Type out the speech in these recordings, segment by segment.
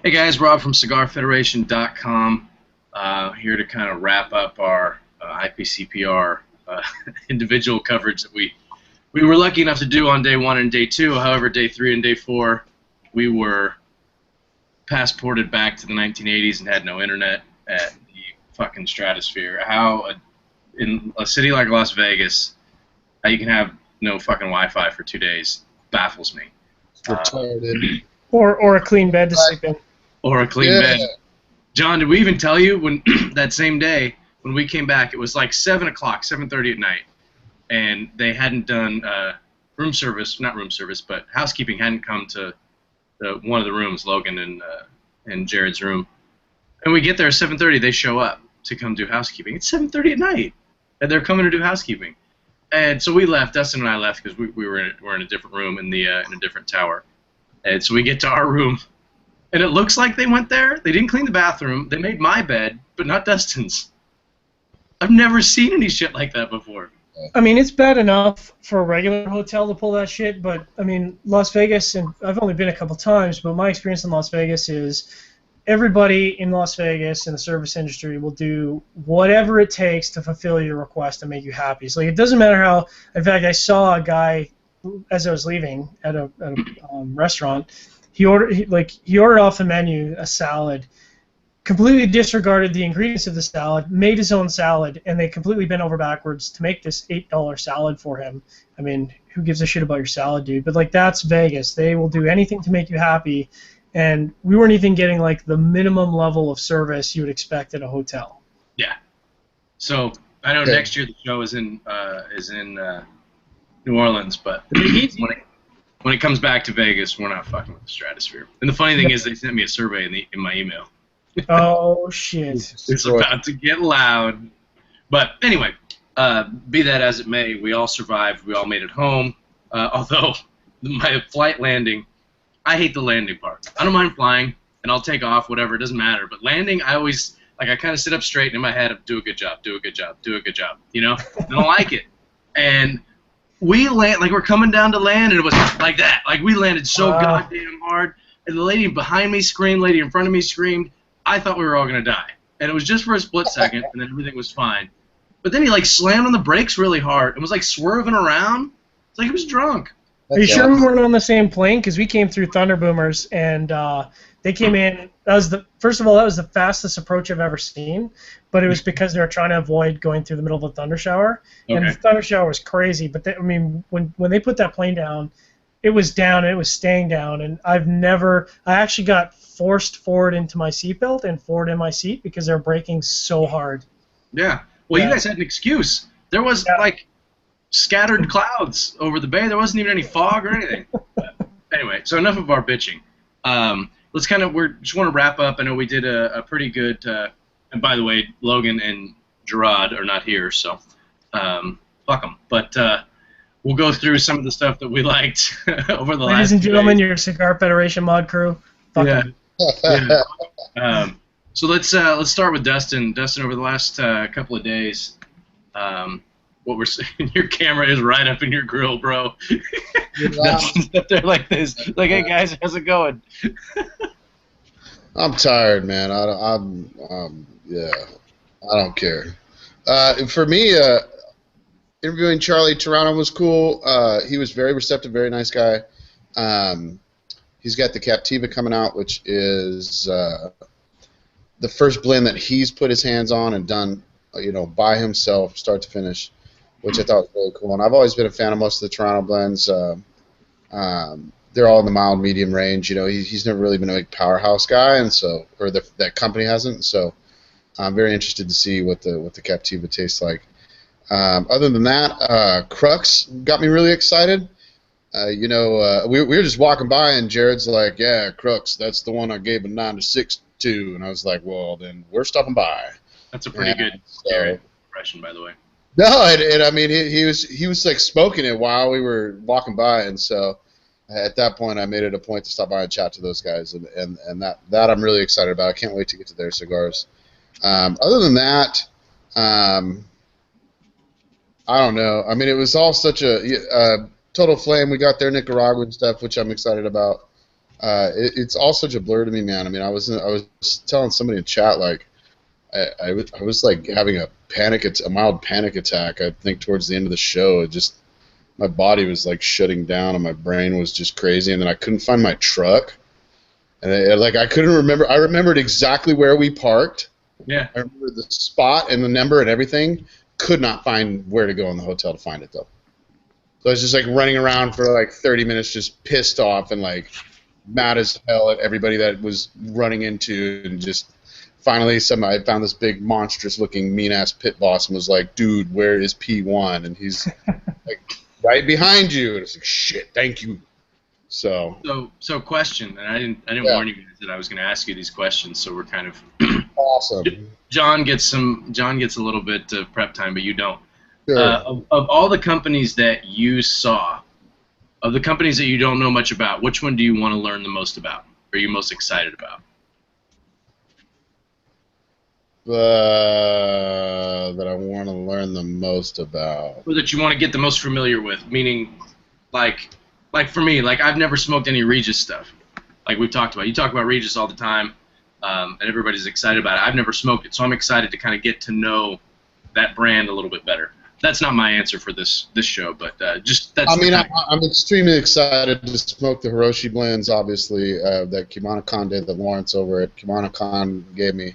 Hey guys, Rob from CigarFederation.com, here to kind of wrap up our IPCPR individual coverage that we were lucky enough to do on day 1 and day 2. However, day 3 and day 4, we were passported back to the 1980s and had no internet at the fucking stratosphere. How in a city like Las Vegas, how you can have no fucking Wi-Fi for 2 days baffles me. Retarded. Or a clean bed to sleep in. Or a clean bed. John, did we even tell you when that same day when we came back? It was like 7 o'clock, 7:30 at night, and they hadn't done room service, not room service, but housekeeping hadn't come to one of the rooms, Logan and Jared's room. And we get there at 7:30. They show up to come do housekeeping. It's 7:30 at night, and they're coming to do housekeeping. And so we left. Dustin and I left because we were in a different room in a different tower. And so we get to our room. And it looks like they went there. They didn't clean the bathroom. They made my bed, but not Dustin's. I've never seen any shit like that before. I mean, it's bad enough for a regular hotel to pull that shit, but, I mean, Las Vegas, and I've only been a couple times, but my experience in Las Vegas is everybody in Las Vegas in the service industry will do whatever it takes to fulfill your request and make you happy. So, like, it doesn't matter how, in fact, I saw a guy, as I was leaving at a restaurant, he ordered off the menu a salad, completely disregarded the ingredients of the salad, made his own salad, and they completely bent over backwards to make this $8 salad for him. I mean, who gives a shit about your salad, dude? But, like, that's Vegas. They will do anything to make you happy, and we weren't even getting, like, the minimum level of service you would expect at a hotel. Yeah. So I know next year the show is in New Orleans, but when it comes back to Vegas, we're not fucking with the stratosphere. And the funny thing is, they sent me a survey in my email. Oh, shit. It's about to get loud. But anyway, be that as it may, we all survived. We all made it home. Although my flight landing, I hate the landing part. I don't mind flying, and I'll take off, whatever. It doesn't matter. But landing, I always, I kind of sit up straight, and in my head, do a good job, do a good job, do a good job. You know? I don't like it. And we land, like, we're coming down to land, and it was like that. Like, we landed so goddamn hard. And the lady behind me screamed, lady in front of me screamed. I thought we were all going to die. And it was just for a split second, and then everything was fine. But then he, like, slammed on the brakes really hard and was, like, swerving around. It's like he was drunk. Are you sure we weren't on the same plane? Because we came through Thunder Boomers, and they came in. First of all, that was the fastest approach I've ever seen, but it was because they were trying to avoid going through the middle of a thunder shower. Okay. And the thunder shower was crazy. But I mean, when they put that plane down, it was down and it was staying down. And I actually got forced forward into my seatbelt and forward in my seat because they were braking so hard. Yeah. Well, you guys had an excuse. There was like scattered clouds over the bay. There wasn't even any fog or anything. Anyway, so enough of our bitching. Let's just want to wrap up. I know we did a pretty good, and by the way, Logan and Gerard are not here, so fuck them. But we'll go through some of the stuff that we liked over the last Ladies and gentlemen, days. your Cigar Federation mod crew. Fuck them. Yeah. So let's start with Dustin. Dustin, over the last couple of days, what we're seeing, your camera is right up in your grill, bro. Dustin's up there like this. Like, hey guys, how's it going? I'm tired, man. I don't care. For me, interviewing Charlie Toronto was cool. He was very receptive, very nice guy. He's got the Captiva coming out, which is the first blend that he's put his hands on and done, by himself, start to finish, which I thought was really cool. And I've always been a fan of most of the Toronto blends. They're all in the mild medium range. He's never really been a big powerhouse guy, and so, or that company hasn't. So I'm very interested to see what the Captiva tastes like. Other than that, Crux got me really excited. We were just walking by, and Jared's like, "Yeah, Crux, that's the one I gave a 9 to 6 to," and I was like, "Well, then we're stopping by." That's a pretty good Jared impression, by the way. No, and I mean he was like smoking it while we were walking by, and so at that point I made it a point to stop by and chat to those guys, and that I'm really excited about. I can't wait to get to their cigars. Other than that, I don't know. I mean, it was all such a total flame. We got their Nicaraguan stuff, which I'm excited about. It's all such a blur to me, man. I mean, I was telling somebody in chat like I was like having a mild panic attack. I think towards the end of the show, it just my body was like shutting down and my brain was just crazy, and then I couldn't find my truck, and I couldn't remember. I remembered exactly where we parked. Yeah. I remember the spot and the number and everything. Could not find where to go in the hotel to find it though. So I was just like running around for like 30 minutes, just pissed off and like mad as hell at everybody that was running into, and just finally I found this big monstrous looking mean ass pit boss and was like, dude, where is P1? And he's like, right behind you. And it's like, shit, thank you. So question, and I didn't warn you guys that I was going to ask you these questions, so we're kind of awesome. John gets a little bit of prep time, but you don't. Sure. Of all the companies that you saw, of the companies that you don't know much about, which one do you want to learn the most about? Or are you most excited about? That I want to learn the most about. Or that you want to get the most familiar with, meaning, like for me, like I've never smoked any Regis stuff. Like we've talked about. You talk about Regis all the time, and everybody's excited about it. I've never smoked it, so I'm excited to kind of get to know that brand a little bit better. That's not my answer for this show, but just that's. I mean, I'm extremely excited to smoke the Hiroshi blends, obviously, that Kimana Khan did, that Lawrence over at Kimana Khan gave me.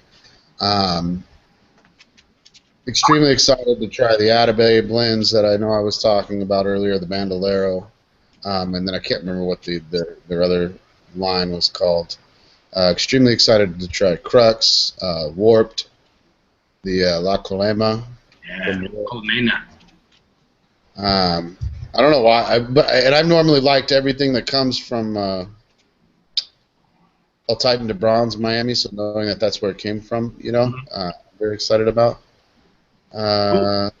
Extremely excited to try the Atabey blends that I know I was talking about earlier, the Bandolero, and then I can't remember what their other line was called. Extremely excited to try Crux, Warped, the La Colema. Yeah, Colmena. I don't know why, and I've normally liked everything that comes from El Titan de Bronze, Miami. So knowing that that's where it came from, very excited about. Cool.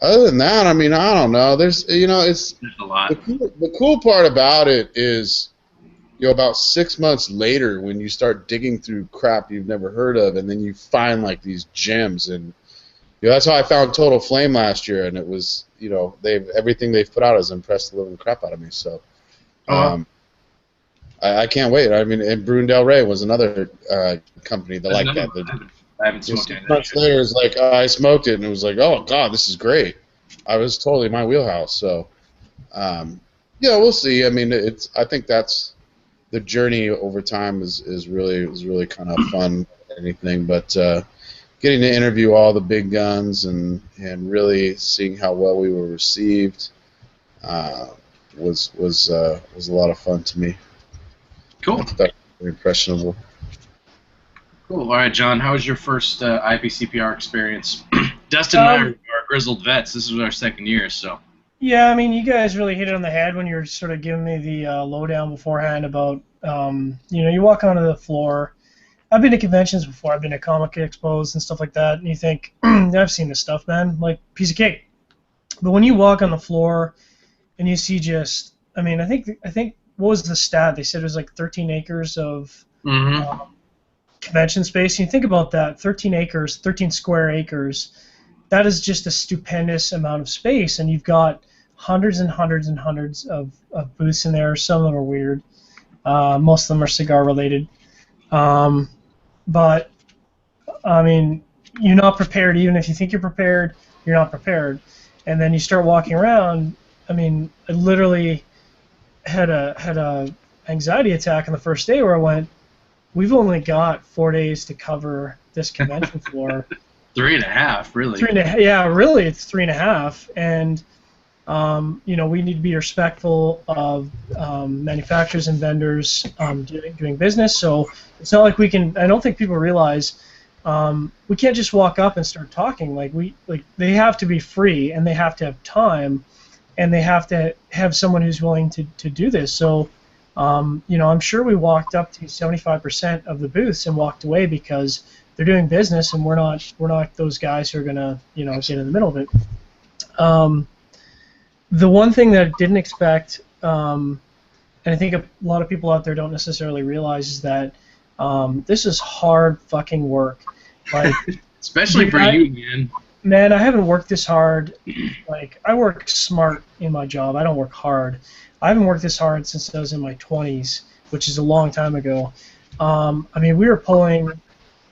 Other than that, I mean, I don't know. There's a lot. The cool part about it is, about 6 months later, when you start digging through crap you've never heard of, and then you find like these gems and. That's how I found Total Flame last year, and it was, everything they've put out has impressed the living crap out of me. So, I can't wait. I mean, and Brune Del Rey was another company that liked that. I haven't smoked it. 6 months later, it's like I smoked it, and it was like, oh god, this is great. I was totally my wheelhouse. So, we'll see. I mean, I think that's the journey over time is really kind of fun. Anything, but. Getting to interview all the big guns and really seeing how well we were received was a lot of fun to me. Cool. That's impressionable. Cool. All right, John. How was your first IPCPR experience? Dustin and I are grizzled vets. This was our second year, so. Yeah, I mean, you guys really hit it on the head when you were sort of giving me the lowdown beforehand about, you walk onto the floor. I've been to conventions before. I've been to comic expos and stuff like that, and you think, I've seen this stuff, man, like piece of cake. But when you walk on the floor and you see just, I mean, I think what was the stat? They said it was like 13 acres of convention space. And you think about that, 13 acres, 13 square acres. That is just a stupendous amount of space, and you've got hundreds and hundreds and hundreds of booths in there. Some of them are weird. Most of them are cigar related. But, I mean, you're not prepared. Even if you think you're prepared, you're not prepared. And then you start walking around. I mean, I literally had a anxiety attack on the first day where I went, we've only got 4 days to cover this convention floor. 3.5, really. 3.5, yeah, really, it's 3.5. And, we need to be respectful of manufacturers and vendors doing business. So it's not like we can. I don't think people realize we can't just walk up and start talking. They have to be free, and they have to have time, and they have to have someone who's willing to do this. So, I'm sure we walked up to 75% of the booths and walked away because they're doing business, and we're not those guys who are gonna get in the middle of it. The one thing that I didn't expect, and I think a lot of people out there don't necessarily realize, is that this is hard fucking work. Like, especially for you, man. Man, I haven't worked this hard. Like, I work smart in my job. I don't work hard. I haven't worked this hard since I was in my 20s. which is a long time ago. I mean, we were pulling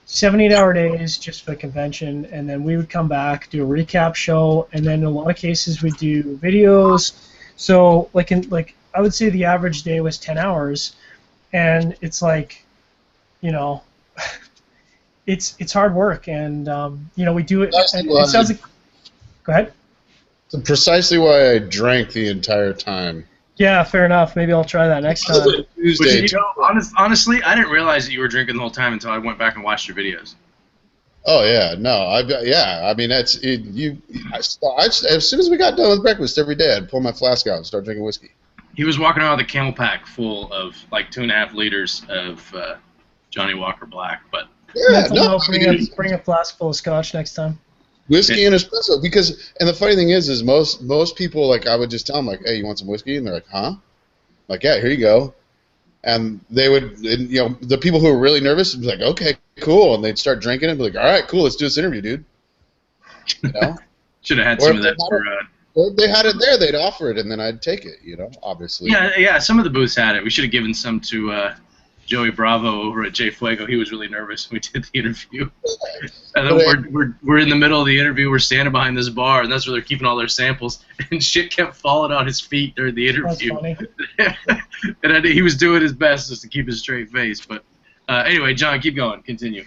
7-8 hour days just for the convention, and then we would come back, do a recap show, and then in a lot of cases we'd do videos. So like I would say the average day was 10 hours, and it's like, you know, it's hard work, and you know, we do it. It sounds like. Go ahead. That's precisely why I drank the entire time. Yeah, fair enough. Maybe I'll try that next time. Tuesday. You know, honestly, I didn't realize that you were drinking the whole time until I went back and watched your videos. Oh yeah, no, I mean that's it. As soon as we got done with breakfast every day, I'd pull my flask out and start drinking whiskey. He was walking around with a camel pack full of like 2.5 liters of Johnny Walker Black, but Yeah, no, bring a flask full of scotch next time. Whiskey and espresso, because, and the funny thing is most people, like, I would just tell them, like, hey, you want some whiskey? And they're like, huh? Like, yeah, here you go. And they would, and, you know, the people who were really nervous would be like, okay, cool, and they'd start drinking and be like, all right, cool, let's do this interview, dude. You know? Should have had some of that for... Well, they had it there, they'd offer it, and then I'd take it, you know, obviously. Yeah, some of the booths had it. We should have given some to Joey Bravo over at J Fuego. He was really nervous when we did the interview. And then we're in the middle of the interview. We're standing behind this bar, and that's where they're keeping all their samples. And shit kept falling on his feet during the interview. That's funny. And he was doing his best just to keep his straight face. But anyway, John, keep going. Continue.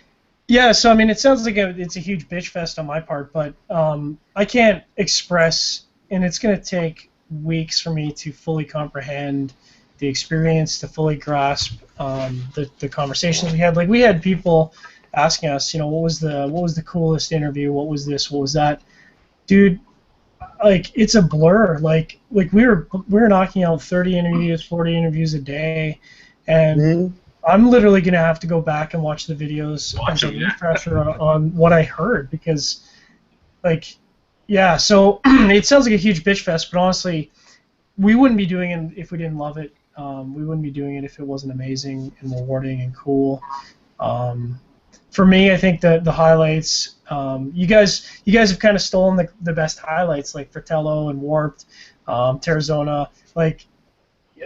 Yeah, so I mean, it sounds like it's a huge bitch fest on my part, but I can't express, and it's going to take weeks for me to fully comprehend the experience, to fully grasp the conversations we had. Like, we had people asking us, you know, what was the coolest interview? What was this? What was that? Dude, like, it's a blur. Like we were knocking out 30 interviews, 40 interviews a day, and I'm literally gonna have to go back and watch the videos as a refresher on what I heard, because, like, yeah. So it sounds like a huge bitch fest, but honestly, we wouldn't be doing it if we didn't love it. We wouldn't be doing it if it wasn't amazing and rewarding and cool. For me, I think the highlights, you guys have kind of stolen the best highlights, like Fratello and Warped, Terrazona, like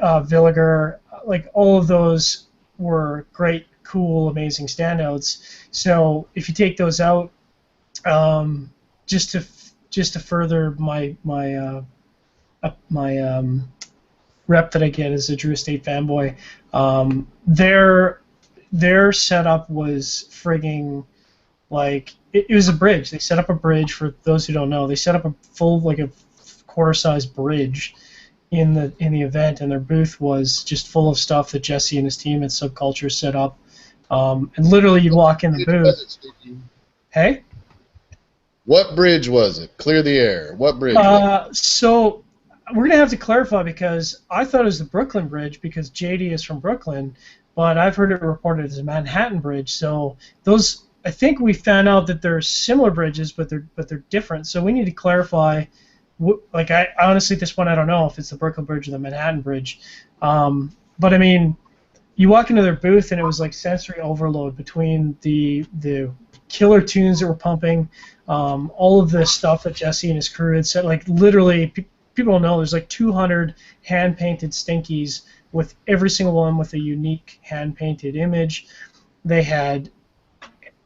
Villiger, like all of those were great, cool, amazing standouts. So if you take those out, just to further my rep that I get as a Drew Estate fanboy, their setup was frigging, like, it was a bridge. They set up a bridge, for those who don't know. They set up a full, like, a quarter-sized bridge in the event, and their booth was just full of stuff that Jesse and his team at Subculture set up. And literally, you'd walk in the booth. Hey? What bridge was it? Clear the air. What bridge was it? So we're going to have to clarify, because I thought it was the Brooklyn Bridge, because JD is from Brooklyn, but I've heard it reported as a Manhattan Bridge. So those, I think we found out that they're similar bridges, but they're different. So we need to clarify. Like, I honestly, at this point, I don't know if it's the Brooklyn Bridge or the Manhattan Bridge. But I mean, you walk into their booth and it was like sensory overload between the killer tunes that were pumping, all of the stuff that Jesse and his crew had said. Like, literally, people don't know, there's like 200 hand-painted Stinkies, with every single one with a unique hand-painted image. They had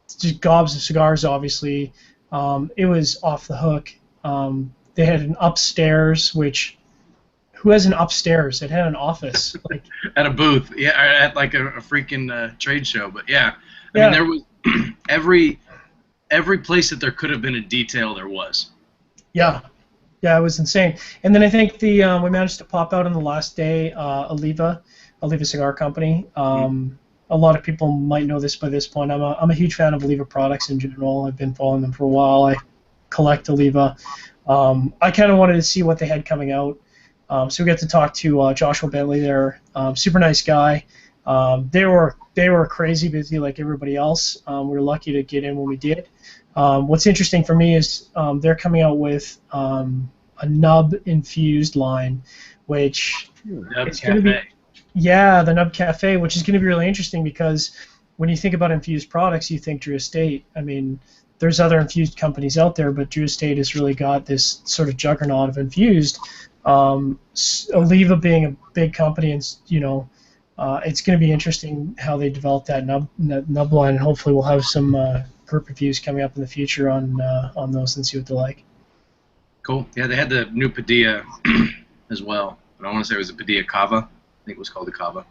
just gobs of cigars, obviously. It was off the hook. They had an upstairs, which, who has an upstairs? It had an office. Like, at a booth, yeah, or at like a freaking trade show. But yeah, I mean, there was every place that there could have been a detail, there was. Yeah. Yeah, it was insane. And then I think we managed to pop out on the last day, Oliva Cigar Company. A lot of people might know this by this point. I'm a huge fan of Oliva products in general. I've been following them for a while. I collect Oliva. I kind of wanted to see what they had coming out. So we got to talk to Joshua Bentley there. Super nice guy. They were crazy busy like everybody else. We were lucky to get in when we did. What's interesting for me is they're coming out with a nub infused line, which is going to be, the Nub Cafe, which is going to be really interesting, because when you think about infused products, you think Drew Estate. I mean, there's other infused companies out there, but Drew Estate has really got this sort of juggernaut of infused. Oliva being a big company, and it's going to be interesting how they develop that nub line, and hopefully we'll have some group reviews coming up in the future on those and see what they're like. Cool. Yeah, they had the new Padilla as well. And I want to say it was a Padilla Cava. I think it was called the Cava.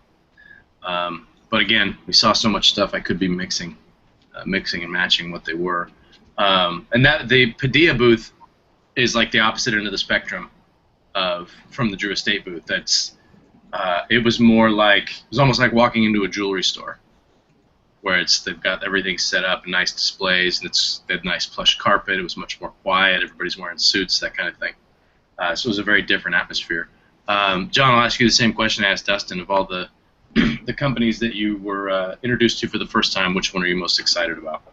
But again, we saw so much stuff I could be mixing and matching what they were. And that the Padilla booth is like the opposite end of the spectrum from the Drew Estate booth. It was almost like walking into a jewelry store, where they've got everything set up, nice displays, and they had nice plush carpet. It was much more quiet. Everybody's wearing suits, that kind of thing. So it was a very different atmosphere. John, I'll ask you the same question I asked Dustin. Of all the companies that you were introduced to for the first time, which one are you most excited about?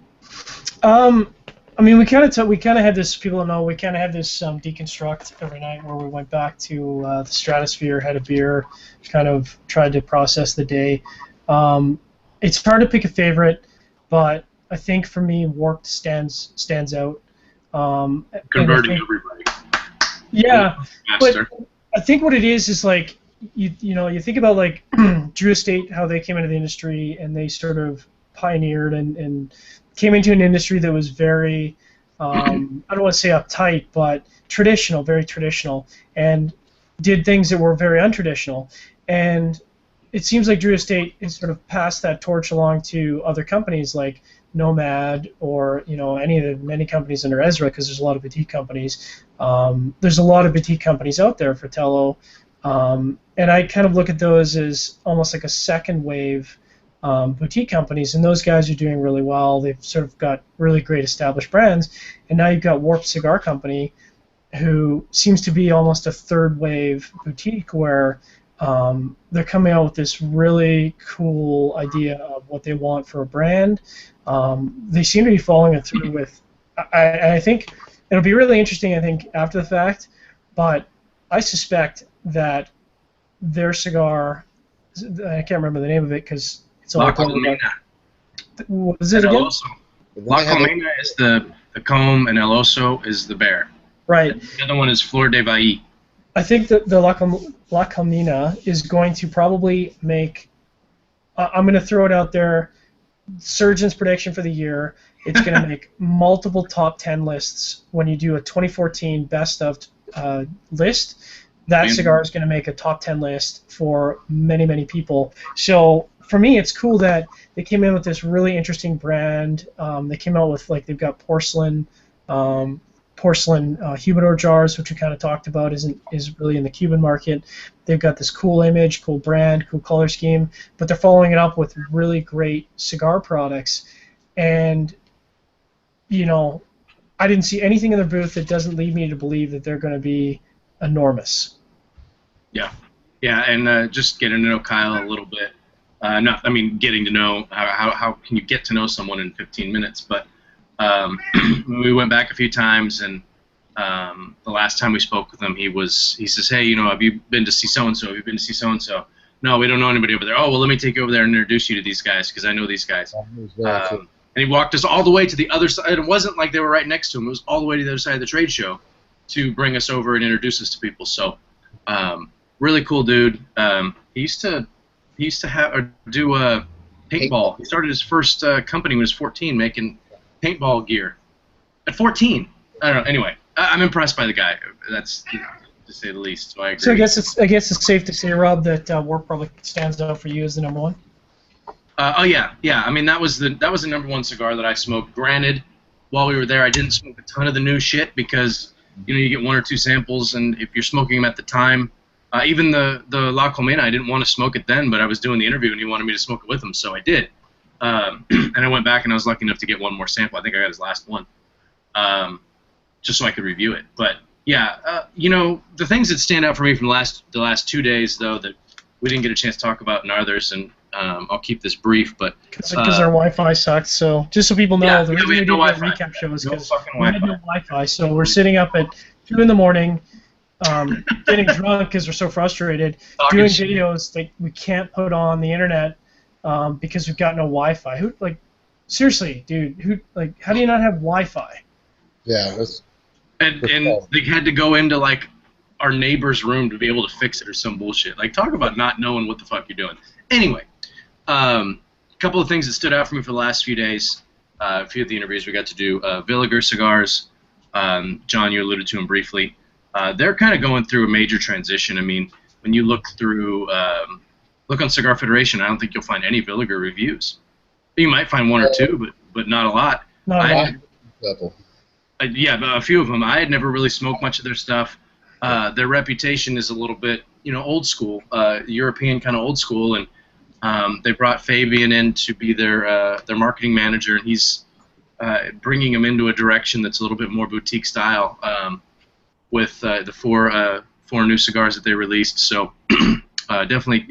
I mean, we kind of had this. People don't know we kind of had this deconstruct every night where we went back to the Stratosphere, had a beer, kind of tried to process the day. It's hard to pick a favorite, but I think for me, Warped stands out. Converting everybody. Yeah, but I think what it is like you think about like Drew Estate, how they came into the industry and they sort of pioneered and came into an industry that was very I don't want to say uptight, but traditional, very traditional, and did things that were very untraditional. And it seems like Drew Estate has sort of passed that torch along to other companies like Nomad or any of the many companies under Ezra, because there's a lot of boutique companies. There's a lot of boutique companies out there for Tello, and I kind of look at those as almost like a second wave boutique companies, and those guys are doing really well. They've sort of got really great established brands, and now you've got Warped Cigar Company, who seems to be almost a third wave boutique where they're coming out with this really cool idea of what they want for a brand. They seem to be following it through with. I think it'll be really interesting. I think after the fact, but I suspect that their cigar. I can't remember the name of it because it's all. La Colmena. What is it again? La Colmena is the comb, and El Oso is the bear. Right. And the other one is Flor de Valle. I think that the La Colmena is going to probably make. I'm going to throw it out there. Surgeon's prediction for the year: it's going to make multiple top 10 lists when you do a 2014 best of list. That cigar is going to make a top 10 list for many, many people. So for me, it's cool that they came in with this really interesting brand. They came out with they've got porcelain humidor jars, which we kind of talked about is really in the Cuban market. They've got this cool image, cool brand, cool color scheme, but they're following it up with really great cigar products. And I didn't see anything in their booth that doesn't lead me to believe that they're going to be enormous. Yeah, and just getting to know Kyle a little bit. Getting to know how can you get to know someone in 15 minutes, but we went back a few times, and the last time we spoke with him, he says, hey, have you been to see so-and-so? Have you been to see so-and-so? No, we don't know anybody over there. Oh, well, let me take you over there and introduce you to these guys, because I know these guys. And he walked us all the way to the other side. It wasn't like they were right next to him. It was all the way to the other side of the trade show to bring us over and introduce us to people. So really cool dude. He used to do paintball. He started his first company when he was 14, making paintball gear at 14. I don't know. Anyway, I'm impressed by the guy. That's to say the least. So I agree. So I guess it's safe to say, Rob, that Warp probably stands out for you as the number one. Oh yeah. I mean, that was the number one cigar that I smoked. Granted, while we were there, I didn't smoke a ton of the new shit because you get one or two samples, and if you're smoking them at the time, even the La Colmena, I didn't want to smoke it then, but I was doing the interview and he wanted me to smoke it with him, so I did. And I went back and I was lucky enough to get one more sample. I think I got his last one, just so I could review it. But yeah, the things that stand out for me from the last 2 days, though, that we didn't get a chance to talk about in others, and I'll keep this brief, but because our Wi-Fi sucked. So just so people know, the reason we did that recap show is because we had no Wi-Fi. So we're sitting up at 2 in the morning, getting drunk because we're so frustrated, doing videos that we can't put on the internet because we've got no Wi-Fi. Seriously, dude, how do you not have Wi-Fi? Yeah, and they had to go into our neighbor's room to be able to fix it or some bullshit. Like, talk about not knowing what the fuck you're doing. Anyway, a couple of things that stood out for me for the last few days. A few of the interviews we got to do. Villiger Cigars, John, you alluded to them briefly. They're kind of going through a major transition. I mean, when you look through, look on Cigar Federation, I don't think you'll find any Villiger reviews. You might find one or two, but not a lot. Not a Level. Yeah, a few of them. I had never really smoked much of their stuff. Their reputation is a little bit, old school, European kind of old school, and they brought Fabian in to be their marketing manager, and he's bringing them into a direction that's a little bit more boutique style with the four new cigars that they released. So definitely,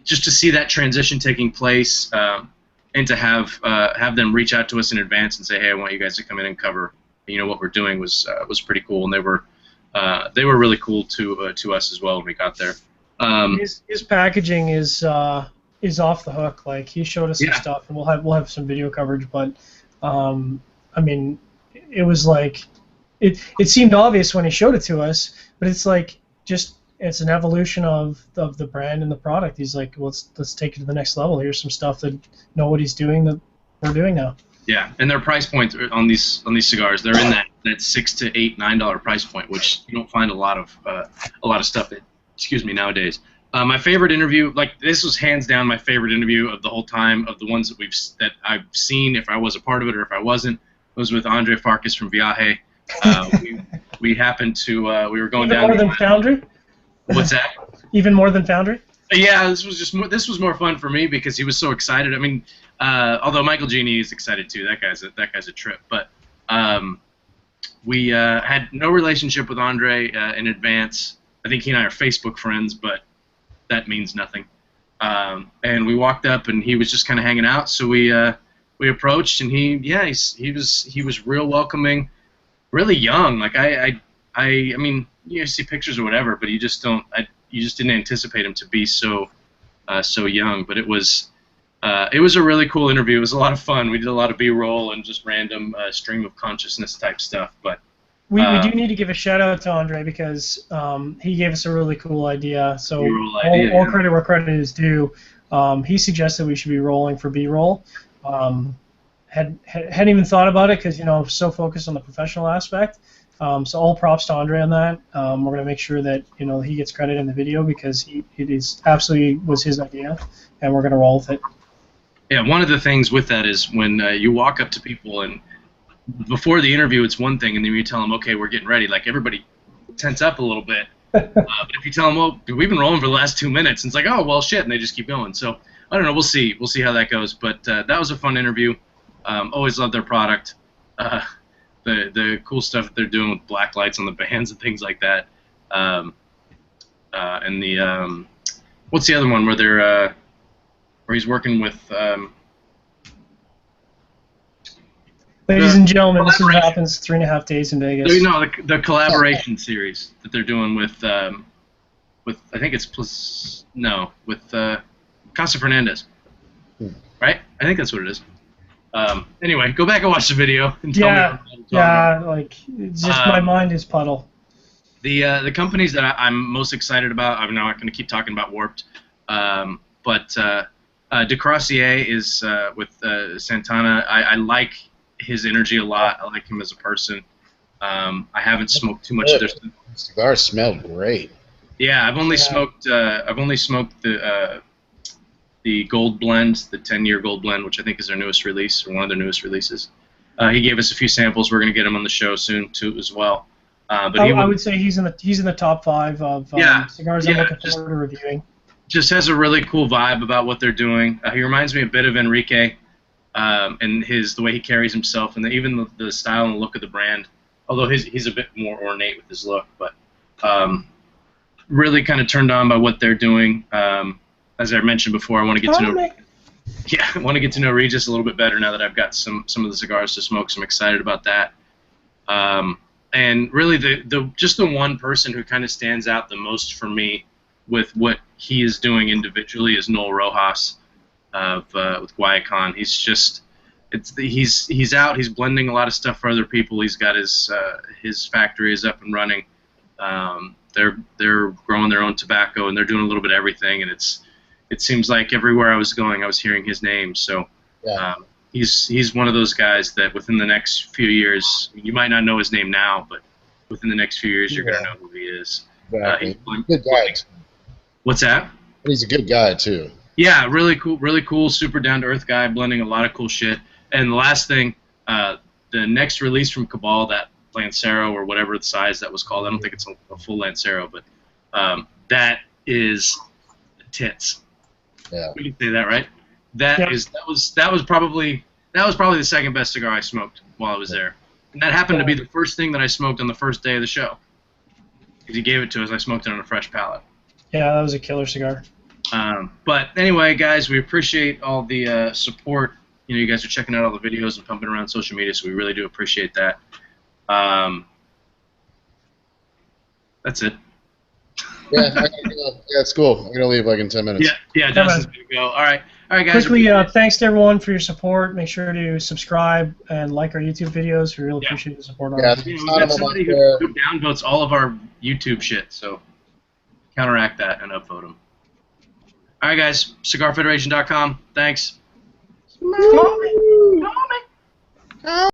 just to see that transition taking place. And to have them reach out to us in advance and say, hey, I want you guys to come in and cover, what we're doing was pretty cool, and they were really cool to us as well when we got there. His packaging is off the hook. Like, he showed us some stuff, and we'll have some video coverage. But I mean, it was like it seemed obvious when he showed it to us, but it's like it's an evolution of the brand and the product. He's like, well, let's take it to the next level. Here's some stuff that know what he's doing that we're doing now. Yeah, and their price points on these cigars, they're in that $6 to $8, $9 price point, which you don't find a lot of stuff nowadays. My favorite interview, this was hands down my favorite interview of the whole time, of the ones that I've seen, if I was a part of it or if I wasn't, was with Andre Farkas from Viaje. We happened to we were going down. More than Foundry. What's that? Even more than Foundry? Yeah, this was more fun for me because he was so excited. I mean, although Michael Genie is excited too. That guy's a trip. But we had no relationship with Andre in advance. I think he and I are Facebook friends, but that means nothing. And we walked up, and he was just kind of hanging out. So we approached, and he was real welcoming, really young. Like I mean, you see pictures or whatever, but you just didn't anticipate him to be so young. But it was a really cool interview. It was a lot of fun. We did a lot of B-roll and just random stream of consciousness type stuff. But we do need to give a shout out to Andre because he gave us a really cool idea. So all credit where credit is due. He suggested we should be rolling for B-roll. Hadn't even thought about it because I'm so focused on the professional aspect. So all props to Andre on that. We're going to make sure that he gets credit in the video because it is absolutely was his idea, and we're going to roll with it. Yeah, one of the things with that is when you walk up to people and before the interview it's one thing, and then you tell them, okay, we're getting ready. Like, everybody tense up a little bit. But if you tell them, well, we've been rolling for the last 2 minutes, and it's like, oh, well, shit, and they just keep going. So I don't know. We'll see. We'll see how that goes. But that was a fun interview. Always loved their product. The cool stuff that they're doing with black lights on the bands and things like that, and the what's the other one where he's working with ladies and gentlemen, this is what happens 3.5 days in Vegas. The collaboration series that they're doing with I think it's with Casa Fernandez, right? I think that's what it is. Anyway, go back and watch the video and tell me. It's just my mind is puddle. The companies that I'm most excited about, I'm not going to keep talking about Warped, but De Crossier is with Santana. I like his energy a lot. I like him as a person. I haven't smoked too much of their stuff. Cigars smelled great. Yeah, I've only smoked the Gold Blend, the 10-year Gold Blend, which I think is their newest release, or one of their newest releases. He gave us a few samples. We're going to get him on the show soon too, as well. But I would say he's in the top 5 of cigars I'm looking forward to reviewing. Just has a really cool vibe about what they're doing. He reminds me a bit of Enrique, and the way he carries himself, and even the style and look of the brand. Although he's a bit more ornate with his look, but really kind of turned on by what they're doing. As I mentioned before, I want to get to know. Yeah, I want to get to know Regis a little bit better now that I've got some of the cigars to smoke. So I'm excited about that. And really, just the one person who kind of stands out the most for me with what he is doing individually is Noel Rojas with Guayacon. He's out. He's blending a lot of stuff for other people. He's got his factory is up and running. they're growing their own tobacco and they're doing a little bit of everything, and it seems like everywhere I was going, I was hearing his name. So he's one of those guys that within the next few years, you might not know his name now, but within the next few years, you're gonna know who he is. Exactly. Good guy. What's that? He's a good guy too. Yeah, really cool, super down to earth guy, blending a lot of cool shit. And the last thing, the next release from Cabal, that Lancero or whatever the size that was called, I don't think it's a full Lancero, but that is tits. Yeah. We can say that, right? That was probably the second best cigar I smoked while I was there. And that happened to be the first thing that I smoked on the first day of the show. Because he gave it to us, I smoked it on a fresh pallet. Yeah, that was a killer cigar. But anyway, guys, we appreciate all the support. You know, you guys are checking out all the videos and pumping around social media, so we really do appreciate that. That's it. Yeah, I gotta go. Yeah, it's cool. I'm gonna leave like in 10 minutes. Yeah, Dustin's gonna go. All right, guys. Quickly, thanks to everyone for your support. Make sure to subscribe and like our YouTube videos. We really appreciate the support. Yeah, we've got somebody who downvotes all of our YouTube shit, so counteract that and upvote them. All right, guys. CigarFederation.com. Thanks. Come on, man. Come on, man.